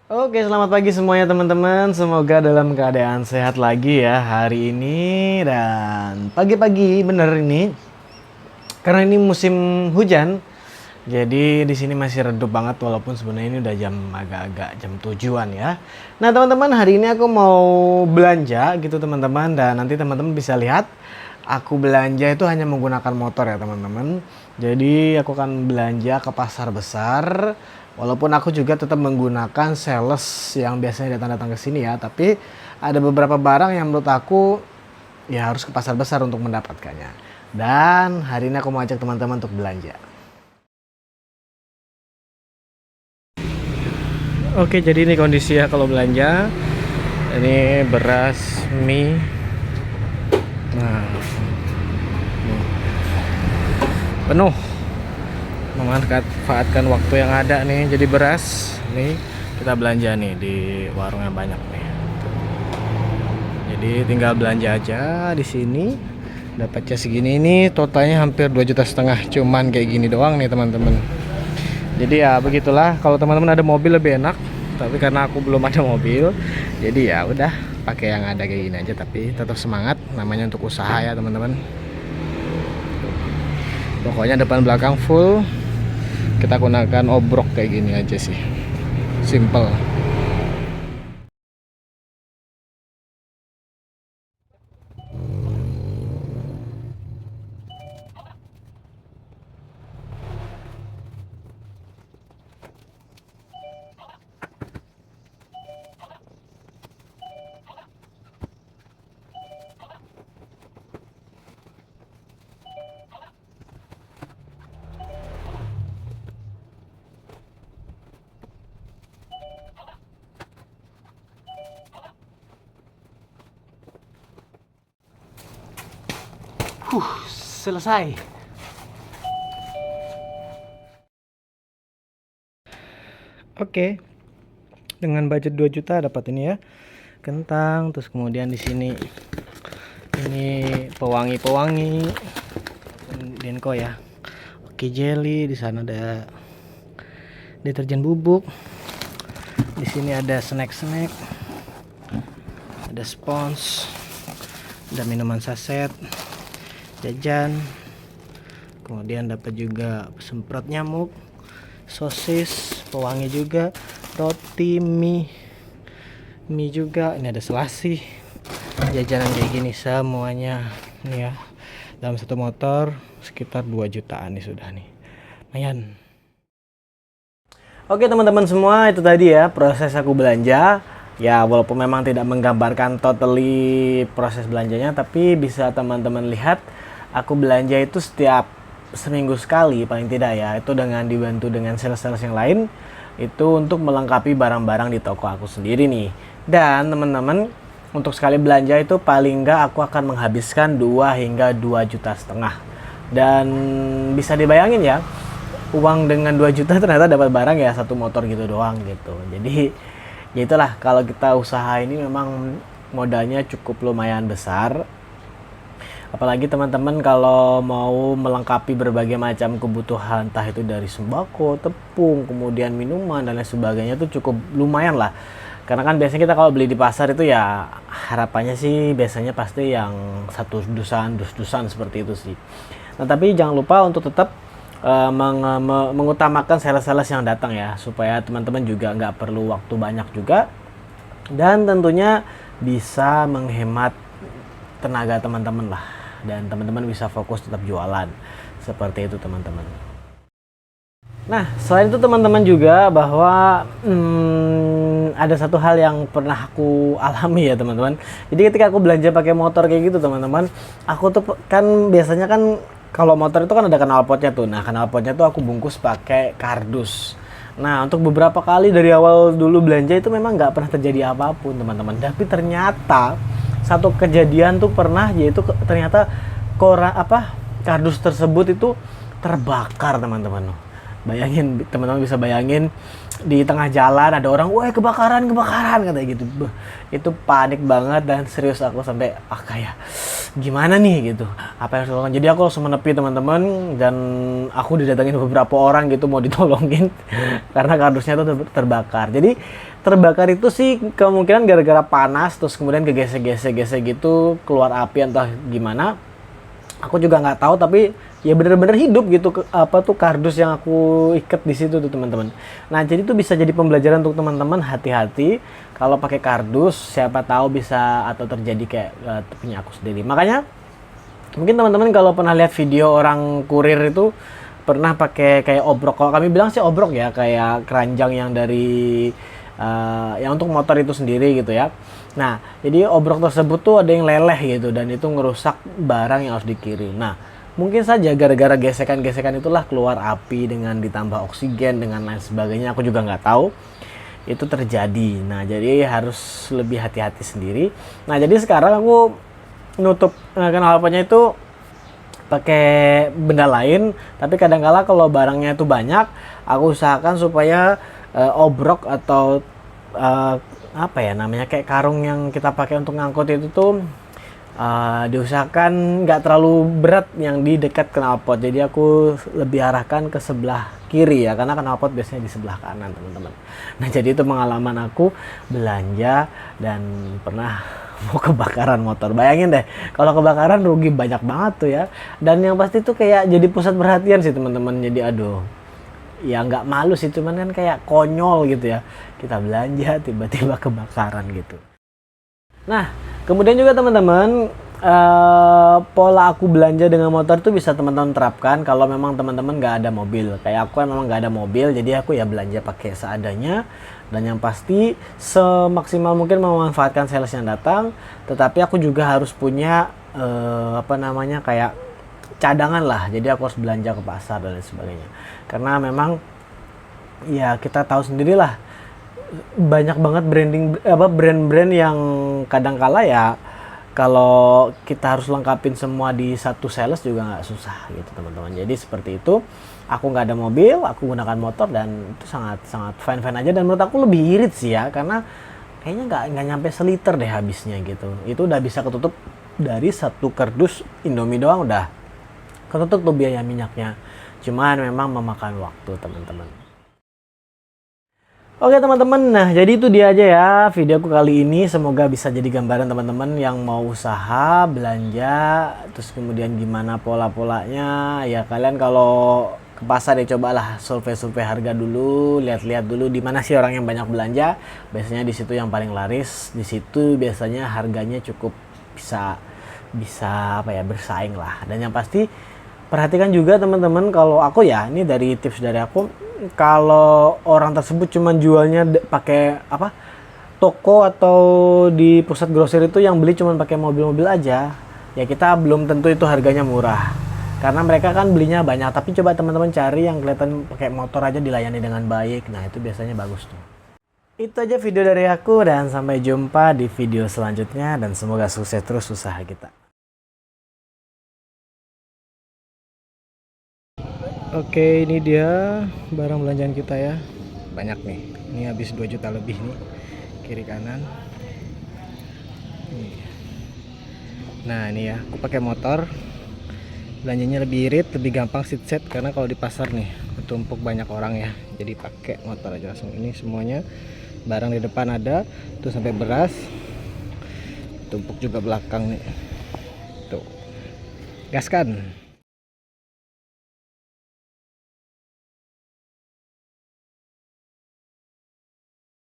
Oke, selamat pagi semuanya teman-teman. Semoga dalam keadaan sehat lagi ya hari ini dan pagi-pagi bener ini. Karena ini musim hujan, jadi di sini masih redup banget walaupun sebenarnya ini udah jam agak-agak jam 7-an ya. Nah, teman-teman, hari ini aku mau belanja gitu teman-teman, dan nanti teman-teman bisa lihat aku belanja itu hanya menggunakan motor ya teman-teman. Jadi aku akan belanja ke pasar besar. Walaupun aku juga tetap menggunakan sales yang biasanya datang-datang ke sini ya, tapi ada beberapa barang yang menurut aku ya harus ke pasar besar untuk mendapatkannya. Dan hari ini aku mau ajak teman-teman untuk belanja. Oke, jadi ini kondisi ya kalau belanja. Ini beras, mie. Nah, penuh. Memanfaatkan waktu yang ada nih. Jadi beras, nih kita belanja nih di warung yang banyak nih. Jadi tinggal belanja aja di sini. Dapatnya segini, ini totalnya hampir 2,5 juta cuman kayak gini doang nih teman-teman. Jadi ya begitulah, kalau teman-teman ada mobil lebih enak, tapi karena aku belum ada mobil, jadi ya udah pakai yang ada kayak gini aja. Tapi tetap semangat, namanya untuk usaha ya teman-teman. Pokoknya depan belakang full kita gunakan obrok kayak gini aja sih, simple. Selesai. Oke, dengan budget 2 juta dapat ini ya, kentang, terus kemudian di sini ini pewangi Denko ya. Oke, jelly, di sana ada deterjen bubuk, di sini ada snack, ada spons, ada minuman saset, jajan, kemudian dapat juga semprot nyamuk, sosis, pewangi juga, roti, mie juga. Ini ada selasi, jajanan kayak gini semuanya nih ya, dalam satu motor sekitar 2 jutaan nih sudah nih, lumayan. Oke teman-teman semua, itu tadi ya proses aku belanja. Ya walaupun memang tidak menggambarkan totally proses belanjanya, tapi bisa teman-teman lihat aku belanja itu setiap seminggu sekali paling tidak ya. Itu dengan dibantu dengan sales-sales yang lain, itu untuk melengkapi barang-barang di toko aku sendiri nih. Dan teman-teman, untuk sekali belanja itu paling enggak aku akan menghabiskan 2 hingga 2,5 juta. Dan bisa dibayangin ya, uang dengan 2 juta ternyata dapat barang ya satu motor gitu doang gitu. Jadi ya itulah, kalau kita usaha ini memang modalnya cukup lumayan besar. Apalagi teman-teman kalau mau melengkapi berbagai macam kebutuhan, entah itu dari sembako, tepung, kemudian minuman dan lain sebagainya, itu cukup lumayan lah. Karena kan biasanya kita kalau beli di pasar itu ya harapannya sih biasanya pasti yang satu dusan, dus-dusan seperti itu sih. Nah, tapi jangan lupa untuk tetap mengutamakan sales-sales yang datang ya, supaya teman-teman juga nggak perlu waktu banyak juga, dan tentunya bisa menghemat tenaga teman-teman lah, dan teman-teman bisa fokus tetap jualan seperti itu teman-teman. Nah, selain itu teman-teman juga bahwa ada satu hal yang pernah aku alami ya teman-teman. Jadi ketika aku belanja pakai motor kayak gitu teman-teman, aku tuh kan biasanya kan kalau motor itu kan ada knalpotnya tuh. Nah, knalpotnya tuh aku bungkus pakai kardus. Nah, untuk beberapa kali dari awal dulu belanja itu memang nggak pernah terjadi apapun teman-teman. Tapi ternyata satu kejadian tuh pernah, yaitu ternyata kardus tersebut itu terbakar teman-teman. Bayangin, teman-teman bisa bayangin di tengah jalan ada orang, wah kebakaran katanya gitu. Itu panik banget dan serius aku sampai kayak gimana nih gitu, apa yang harus dilakukan. Jadi aku langsung menepi teman-teman, dan aku didatengin beberapa orang gitu mau ditolongin karena kardusnya tuh terbakar. Jadi terbakar itu sih kemungkinan gara-gara panas, terus kemudian kegesek-gesek gitu, keluar api entah gimana, aku juga nggak tahu. Tapi ya bener-bener hidup gitu apa tuh kardus yang aku ikat di situ tuh teman-teman. Nah jadi tuh bisa jadi pembelajaran untuk teman-teman, hati-hati kalau pakai kardus, siapa tahu bisa atau terjadi kayak punya aku sendiri. Makanya mungkin teman-teman kalau pernah lihat video orang kurir itu pernah pakai kayak obrok, kalau kami bilang sih obrok ya, kayak keranjang yang dari yang untuk motor itu sendiri gitu ya. Nah jadi obrok tersebut tuh ada yang leleh gitu, dan itu ngerusak barang yang harus dikirim. Nah mungkin saja gara-gara gesekan-gesekan itulah keluar api dengan ditambah oksigen dengan lain sebagainya, aku juga nggak tahu itu terjadi. Nah jadi harus lebih hati-hati sendiri. Nah jadi sekarang aku nutup knalpotnya itu pakai benda lain, tapi kadang-kala kalau barangnya itu banyak, aku usahakan supaya obrok atau apa ya namanya, kayak karung yang kita pakai untuk ngangkut itu tuh diusahakan nggak terlalu berat yang di dekat knalpot. Jadi aku lebih arahkan ke sebelah kiri ya, karena knalpot biasanya di sebelah kanan teman-teman. Nah jadi itu pengalaman aku belanja dan pernah mau kebakaran motor. Bayangin deh kalau kebakaran rugi banyak banget tuh ya, dan yang pasti tuh kayak jadi pusat perhatian sih teman-teman. Jadi aduh ya nggak malu sih, cuman kan kayak konyol gitu ya, kita belanja tiba-tiba kebakaran gitu. Nah, kemudian juga teman-teman, pola aku belanja dengan motor tuh bisa teman-teman terapkan kalau memang teman-teman nggak ada mobil. Kayak aku yang memang nggak ada mobil, jadi aku ya belanja pakai seadanya. Dan yang pasti semaksimal mungkin memanfaatkan sales yang datang. Tetapi aku juga harus punya apa namanya, kayak cadangan lah. Jadi aku harus belanja ke pasar dan lain sebagainya. Karena memang ya kita tahu sendirilah, banyak banget brand-brand yang kadang-kala ya kalau kita harus lengkapin semua di satu sales juga nggak susah gitu teman-teman. Jadi seperti itu, aku nggak ada mobil, aku gunakan motor, dan itu sangat fine aja. Dan menurut aku lebih irit sih ya, karena kayaknya nggak nyampe seliter deh habisnya gitu. Itu udah bisa ketutup dari satu kardus Indomie doang, udah ketutup tuh biaya minyaknya. Cuman memang memakan waktu teman-teman. Oke teman-teman, nah jadi itu dia aja ya videoku kali ini. Semoga bisa jadi gambaran teman-teman yang mau usaha belanja, terus kemudian gimana pola-polanya. Ya kalian kalau ke pasar ya cobalah survei harga dulu, lihat-lihat dulu di mana sih orang yang banyak belanja. Biasanya di situ yang paling laris, di situ biasanya harganya cukup bisa apa ya, bersaing lah. Dan yang pasti perhatikan juga teman-teman, kalau aku ya, ini dari tips dari aku, kalau orang tersebut cuma jualnya pakai apa, toko atau di pusat grosir itu yang beli cuma pakai mobil-mobil aja, ya kita belum tentu itu harganya murah, karena mereka kan belinya banyak. Tapi coba teman-teman cari yang kelihatan pakai motor aja dilayani dengan baik, nah itu biasanya bagus tuh. Itu aja video dari aku, dan sampai jumpa di video selanjutnya, dan semoga sukses terus usaha kita. Oke, ini dia barang belanjaan kita ya. Banyak nih. Ini habis 2 juta lebih nih. Kiri kanan. Nih. Nah, ini ya, aku pakai motor. Belanjanya lebih irit, lebih gampang sit-set, karena kalau di pasar nih bertumpuk banyak orang ya. Jadi pakai motor aja langsung. Ini semuanya barang di depan ada, tuh sampai beras. Tumpuk juga belakang nih. Tuh. Gaskan.